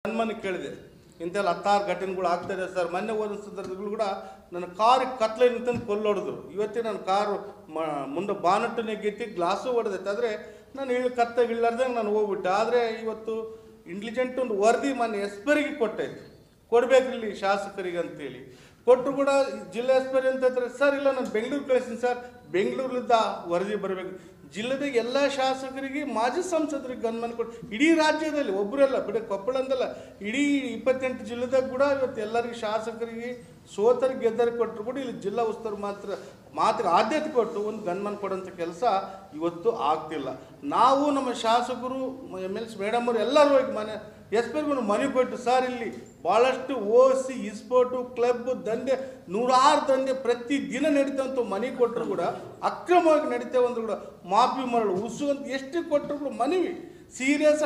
ನನ್ನ ಕೇಳಿದೆ ಇಂತೆಲ್ಲ 16 ಘಟನೆಗಳು ಆಗ್ತಾ ಇದೆ ಸರ್. ಮೊನ್ನೆ ಹೋದ ಸಂದರ್ಭಗಳು ಕೂಡ ನನ್ನ ಕಾರ್ ಕತ್ಲೆ ನಿಂತಂದು ಕೊಲ್ಲೊಡೆದ್ರು. ಇವತ್ತೇ ನನ್ನ ಕಾರು ಮುಂದೆ ಬಾನಟ್ಟು ನೆಗೆತಿ, ಗ್ಲಾಸು ಹೊಡೆದೈತೆ. ಆದರೆ ನಾನು ಇಳಿಲಾರ್ದಂಗೆ ನಾನು ಹೋಗ್ಬಿಟ್ಟೆ. ಆದರೆ ಇವತ್ತು ಇಂಟೆಲಿಜೆಂಟ್ ಒಂದು ವರದಿ ಮೊನ್ನೆ ಎಸ್ಪರಿಗೆ ಕೊಟ್ಟೈತೆ, ಕೊಡಬೇಕಿಲ್ಲಿ ಶಾಸಕರಿಗೆ ಅಂತೇಳಿ ಕೊಟ್ಟರು ಕೂಡ ಜಿಲ್ಲಾ ಎಸ್ಪರಿ ಅಂತ ಹೇಳ್ತಾರೆ. ಸರ್ ಇಲ್ಲ ನಾನು ಬೆಂಗಳೂರು ಕಳಿಸ್ತೀನಿ ಸರ್, ಬೆಂಗಳೂರಿಂದ ವರದಿ ಬರಬೇಕು. ಜಿಲ್ಲೆದ ಎಲ್ಲ ಶಾಸಕರಿಗೆ ಮಾಜಿ ಸಂಸದರಿಗೆ ಗಮನ ಕೊಟ್ಟು ಇಡೀ ರಾಜ್ಯದಲ್ಲಿ ಒಬ್ಬರಲ್ಲ ಬಿಡಿ, ಕೊಪ್ಪಳ ಅಂದಲ್ಲ, ಇಡೀ 28 ಜಿಲ್ಲೆದಾಗ ಕೂಡ ಇವತ್ತು ಎಲ್ಲರಿಗೆ ಶಾಸಕರಿಗೆ ಸೋತರಿಗೆ ಗೆದ್ದರಿಗೆ ಕೊಟ್ಟರು ಕೂಡ ಇಲ್ಲಿ ಜಿಲ್ಲಾ ಉಸ್ತುವಾರಿ ಮಾತಿಗೆ ಆದ್ಯತೆ ಕೊಟ್ಟು ಒಂದು ಗನ್ಮನ್ ಕೊಡೋಂಥ ಕೆಲಸ ಇವತ್ತು ಆಗ್ತಿಲ್ಲ. ನಾವು ನಮ್ಮ ಶಾಸಕರು MLC ಮೇಡಮ್ ಅವರು ಎಲ್ಲರೂ ಹೋಗಿ ಮನೆ ಎಸ್ಪರಿಗೂ ಮನೆ ಕೊಟ್ಟು ಸರ್ ಇಲ್ಲಿ ಭಾಳಷ್ಟು ಓಸಿ ಇಸ್ಪೋರ್ಟು ಕ್ಲಬ್ ದಂಧೆ 100 ದಂಧೆ ಪ್ರತಿ ದಿನ ನಡೀತಂತ ಮನೆ ಕೊಟ್ಟರು ಕೂಡ ಅಕ್ರಮವಾಗಿ ನಡೀತೇವೆ ಅಂದ್ರು ಕೂಡ ಮಾಫಿ ಮರಳು ಉಸು ಅಂತ ಎಷ್ಟು ಕೊಟ್ಟರು ಕೂಡ ಮನವಿ ಸೀರಿಯಸ್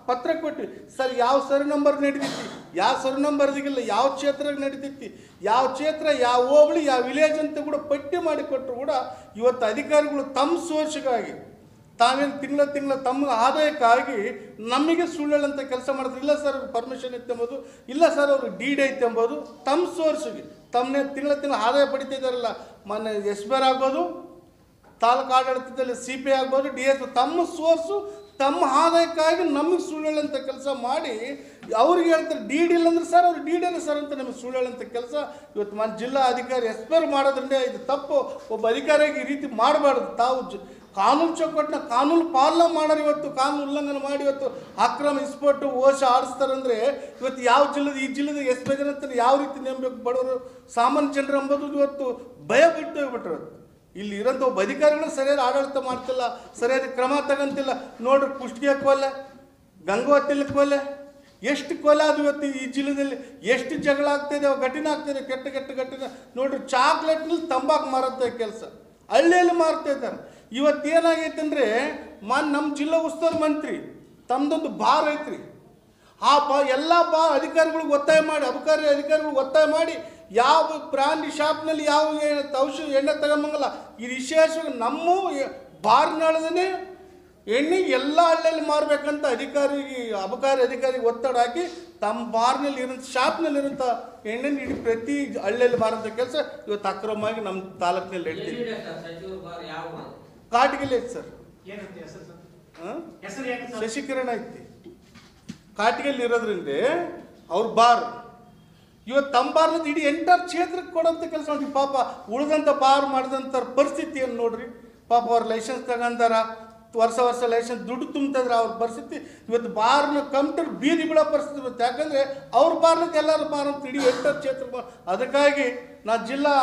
ಪತ್ರ ಕೊಟ್ವಿ. ಸರ್ ಯಾವ ಸರಿ ನಂಬರ್ ನಡೀತೈತಿ, ಯಾವ ಸರಿ ನಂಬರ್ದಿಗಿಲ್ಲ, ಯಾವ ಕ್ಷೇತ್ರ ನಡೀತೈತಿ, ಯಾವ ಕ್ಷೇತ್ರ ಯಾವ ಹೋಬಳಿ ಯಾವ ವಿಲೇಜ್ ಅಂತ ಕೂಡ ಪಟ್ಟಿ ಮಾಡಿ ಕೊಟ್ಟರು ಕೂಡ ಇವತ್ತು ಅಧಿಕಾರಿಗಳು ತಮ್ಮ ಸೋರ್ಸ್ಗಾಗಿ ತಾವೇನು ತಿಂಗಳ ತಮ್ಮ ಆದಾಯಕ್ಕಾಗಿ ನಮಗೆ ಸುಳ್ಳಂತ ಕೆಲಸ ಮಾಡಿದ್ರು. ಇಲ್ಲ ಸರ್ ಅವ್ರಿಗೆ ಪರ್ಮಿಷನ್ ಐತೆ ಎಂಬುದು, ಇಲ್ಲ ಸರ್ ಅವ್ರಿಗೆ ಡೀಡ್ ಐತೆ ಎಂಬುದು ತಮ್ಮ ಸೋರ್ಸ್ಗೆ ತಮ್ಮನ್ನೇ ತಿಂಗಳ ಆದಾಯ ಪಡಿತಿದ್ದಾರಲ್ಲ. ಮೊನ್ನೆ ಎಸ್ಪರ್ ಆಗ್ಬೋದು, ತಾಲೂಕು ಆಡಳಿತದಲ್ಲಿ CP ಆಗ್ಬೋದು, DS ತಮ್ಮ ಸೋರ್ಸು ತಮ್ಮ ಆದಾಯಕ್ಕಾಗಿ ನಮಗೆ ಸುಳ್ಳಂತ ಕೆಲಸ ಮಾಡಿ ಅವ್ರಿಗೆ ಹೇಳ್ತಾರೆ ಡೀಡ್ ಇಲ್ಲಂದ್ರೆ ಸರ್ ಅವ್ರು ಡೀಡ್ ಇಲ್ಲ ಸರ್ ಅಂತ ನಮಗೆ ಸುಳ್ಳಂತ ಕೆಲಸ ಇವತ್ತು ಜಿಲ್ಲಾ ಅಧಿಕಾರಿ ಎಸ್ಪರ್ ಮಾಡೋದ್ರಿಂದ ಇದು ತಪ್ಪು. ಒಬ್ಬ ಅಧಿಕಾರಿಯಾಗಿ ಈ ರೀತಿ ಮಾಡಬಾರ್ದು. ತಾವು ಕಾನೂನು ಚೌಕಟ್ಟಿನ ಕಾನೂನು ಪಾಲನೆ ಮಾಡೋರು ಇವತ್ತು ಕಾನೂನು ಉಲ್ಲಂಘನೆ ಮಾಡಿ ಇವತ್ತು ಅಕ್ರಮ ಇಸ್ಪೋರ್ಟು ಓಶ ಆಡಿಸ್ತಾರಂದರೆ ಇವತ್ತು ಯಾವ ಜಿಲ್ಲೆದ ಈ ಜಿಲ್ಲೆದ ಎಸ್ಪಿ ಜನ ಯಾವ ರೀತಿ ನೇಮಬೇಕು ಬಡವರು ಸಾಮಾನ್ಯ ಜನರು ಎಂಬುದು ಇವತ್ತು ಭಯ ಬಿಟ್ಟು ಹೋಗ್ಬಿಟ್ರು. ಇಲ್ಲಿ ಇರೋಂಥ ಒಬ್ಬ ಅಧಿಕಾರಿಗಳು ಸರಿಯಾದ ಆಡಳಿತ ಮಾಡ್ತಿಲ್ಲ, ಸರಿಯಾದ ಕ್ರಮ ತಗೊಂತಿಲ್ಲ. ನೋಡ್ರಿ ಕುಷ್ಟಗಿಯ ಕೊಲೆ, ಗಂಗಾವತಿಲಿ ಕೊಲೆ, ಎಷ್ಟು ಕೊಲೆ ಅದು ಇವತ್ತು ಈ ಜಿಲ್ಲೆಯಲ್ಲಿ ಎಷ್ಟು ಜಗಳ ಆಗ್ತಾಯಿದೆ, ಘಟನೆ ಆಗ್ತಾಯಿದೆ, ಕೆಟ್ಟ ಘಟನೆ. ನೋಡ್ರಿ ಚಾಕ್ಲೇಟ್ನಲ್ಲಿ ತಂಬಾಕು ಮಾರಂಥ ಕೆಲಸ ಹಳ್ಳಿಯಲ್ಲಿ ಮಾರ್ತಾ ಇದ್ದಾರೆ. ಇವತ್ತೇನಾಗೈತೆ ಅಂದರೆ ನಮ್ಮ ಜಿಲ್ಲಾ ಉಸ್ತುವಾರಿ ಮಂತ್ರಿ ತಮ್ಮದೊಂದು ಬಾರ್ ಐತ್ರಿ, ಆ ಎಲ್ಲ ಅಧಿಕಾರಿಗಳಿಗೆ ಒತ್ತಾಯ ಮಾಡಿ ಅಬಕಾರಿ ಅಧಿಕಾರಿಗಳು ಒತ್ತಾಯ ಮಾಡಿ ಯಾವ ಪ್ರಾಣಿ ಶಾಪ್ನಲ್ಲಿ ಯಾವ ಔಷಧ ಎಣ್ಣೆ ತಗೊಂಬಂಗಲ್ಲ. ಈ ವಿಶೇಷವಾಗಿ ನಮ್ಮ ಬಾರ್ನಾಳದೇ ಎಣ್ಣೆ ಎಲ್ಲ ಹಳ್ಳಿಯಲ್ಲಿ ಮಾರಬೇಕಂತ ಅಬಕಾರಿ ಅಧಿಕಾರಿಗೆ ಒತ್ತಡ ಹಾಕಿ ತಮ್ಮ ಬಾರ್ನಲ್ಲಿ ಇರೋಂಥ ಶಾಪ್ನಲ್ಲಿರೋಂಥ ಎಣ್ಣೆ ಇಡೀ ಪ್ರತಿ ಹಳ್ಳಿಯಲ್ಲಿ ಮಾರೋಂಥ ಕೆಲಸ ಇವತ್ತು ಅಕ್ರಮವಾಗಿ ನಮ್ಮ ತಾಲೂಕಿನಲ್ಲಿ ನಡೀತೀವಿ. ಕಾಟಿಗೆಲ್ಲ ಐತಿ ಸರ್, ಶಶಿಕಿರಣ ಐತಿ, ಕಾಟಿಗೆಲ್ಲಿ ಇರೋದ್ರಿಂದ ಅವ್ರ ಬಾರ್ ಇವತ್ತು ತಮ್ಮ ಬಾರ್ನದ್ದು ಇಡೀ ಎಂಟರ್ ಕ್ಷೇತ್ರಕ್ಕೆ ಕೊಡೋಂಥ ಕೆಲಸ ನೋಡಿ. ಪಾಪ ಉಳಿದಂಥ ಬಾರ್ ಮಾಡಿದಂಥ ಪರಿಸ್ಥಿತಿಯನ್ನು ನೋಡ್ರಿ. ಪಾಪ ಅವ್ರ ಲೈಸೆನ್ಸ್ ತಗೊಂಡಾರ, ವರ್ಷ ಲೈಸೆನ್ಸ್ ದುಡ್ಡು ತುಂಬ್ತಿದ್ರೆ ಅವ್ರ ಪರಿಸ್ಥಿತಿ ಇವತ್ತು ಬಾರ್ನ ಕಂಪ್ಯೂಟರ್ ಬೀದಿ ಬಿಡೋ ಪರಿಸ್ಥಿತಿ ಇರುತ್ತೆ. ಯಾಕಂದರೆ ಅವ್ರ ಬಾರ್ನದ್ದು ಎಲ್ಲರೂ ಬಾರ್ ಅಂತ ಇಡೀ ಎಂಟರ್ ಕ್ಷೇತ್ರ. ಅದಕ್ಕಾಗಿ ನಾನು ಜಿಲ್ಲಾ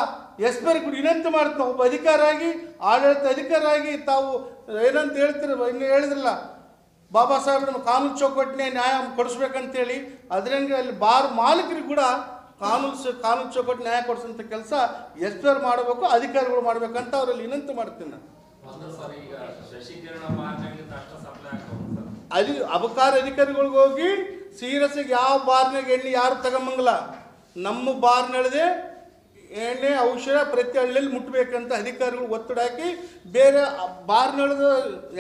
ಎಸ್ಪರಿ ಕೂಡ ವಿನಂತಿ ಮಾಡ್ತೀನಿ, ಒಬ್ಬ ಅಧಿಕಾರಿಯಾಗಿ ಆಡಳಿತ ಅಧಿಕಾರಿಯಾಗಿ ತಾವು ಏನಂತ ಇನ್ನು ಹೇಳಿದ್ರಲ್ಲ ಬಾಬಾ ಸಾಹೇಬ್ ನಮ್ಮ ಕಾನೂನು ಚೌಕಟ್ಟಿನೇ ನ್ಯಾಯ ಕೊಡಿಸ್ಬೇಕಂತೇಳಿ, ಅದರಂಗೆ ಅಲ್ಲಿ ಬಾರ್ ಮಾಲೀಕರಿಗೆ ಕೂಡ ಕಾನೂನು ಚೌಕಟ್ಟು ನ್ಯಾಯ ಕೊಡಿಸೋಂಥ ಕೆಲಸ ಎಸ್ಪರ್ ಮಾಡಬೇಕು, ಅಧಿಕಾರಿಗಳು ಮಾಡಬೇಕಂತ ಅವರಲ್ಲಿ ವಿನಂತಿ ಮಾಡ್ತೀನಿ ನಾನು. ಅಬಕಾರಿ ಅಧಿಕಾರಿಗಳಿಗೆ ಹೋಗಿ ಸೀರಿಯಸ್ಸಾಗಿ ಯಾವ ಬಾರ್ನಾಗ ಎಣ್ಣೆ ಯಾರು ತಗೊಂಬಂಗಲ್ಲ, ನಮ್ಮ ಬಾರ್ನಳದೆ ಎಣ್ಣೆ ಔಷಧ ಪ್ರತಿ ಹಳ್ಳಿಯಲ್ಲಿ ಮುಟ್ಟಬೇಕಂತ ಅಧಿಕಾರಿಗಳು ಒತ್ತಡ ಹಾಕಿ ಬೇರೆ ಬಾರ್ನಳದ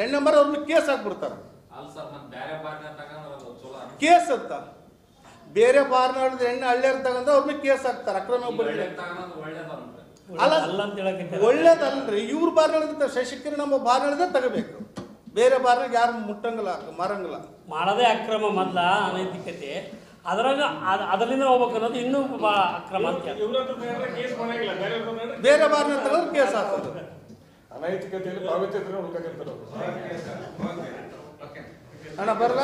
ಎಣ್ಣೆ ಮರ ಅವ್ರನ್ನ ಕೇಸ್ ಹಾಕ್ಬಿಡ್ತಾರೆ. ಕೇಸ್ ಅಂತ ಬೇರೆ ಬಾರ್ನಳದ ಎಣ್ಣೆ ಹಳ್ಳಿಯರ್ ತಗೊಂಡ್ರೆ ಅವ್ರನ್ನ ಕೇಸ್ ಹಾಕ್ತಾರೆ. ಅಕ್ರಮ ಅಲ್ಲ ಒಳ್ಳೇದಲ್ರಿ, ಇವ್ರ ಬಾರ್ನಳದ ಶಶಿಕರ ನಮ್ಮ ಬಾರ್ನಳದೇ ತಗೋಬೇಕು, ಬೇರೆ ಬಾರ್ನಾಗ ಯಾರು ಮುಟ್ಟಂಗಿಲ್ಲ ಮಾರಂಗಿಲ್ಲ. ಮಾಡೋದೇ ಅಕ್ರಮ ಮೊದಲ ಅನೈತಿಕತೆ, ಅದರಾಗ ಅದರಿಂದ ಹೋಗ್ಬೇಕು ಅನ್ನೋದು ಇನ್ನೂ ಅಕ್ರಮ ಅಂತ. ಬೇರೆ ಬಾರ್ನ ತಗೊಂಡ್ರೆ ಕೇಸ್ ಹಾಕೋದು ಅನೈತಿಕತೆಯಲ್ಲಿ ಪಾವಿತ್ರ್ಯ ಅಣ್ಣ ಬರಲ್ಲ.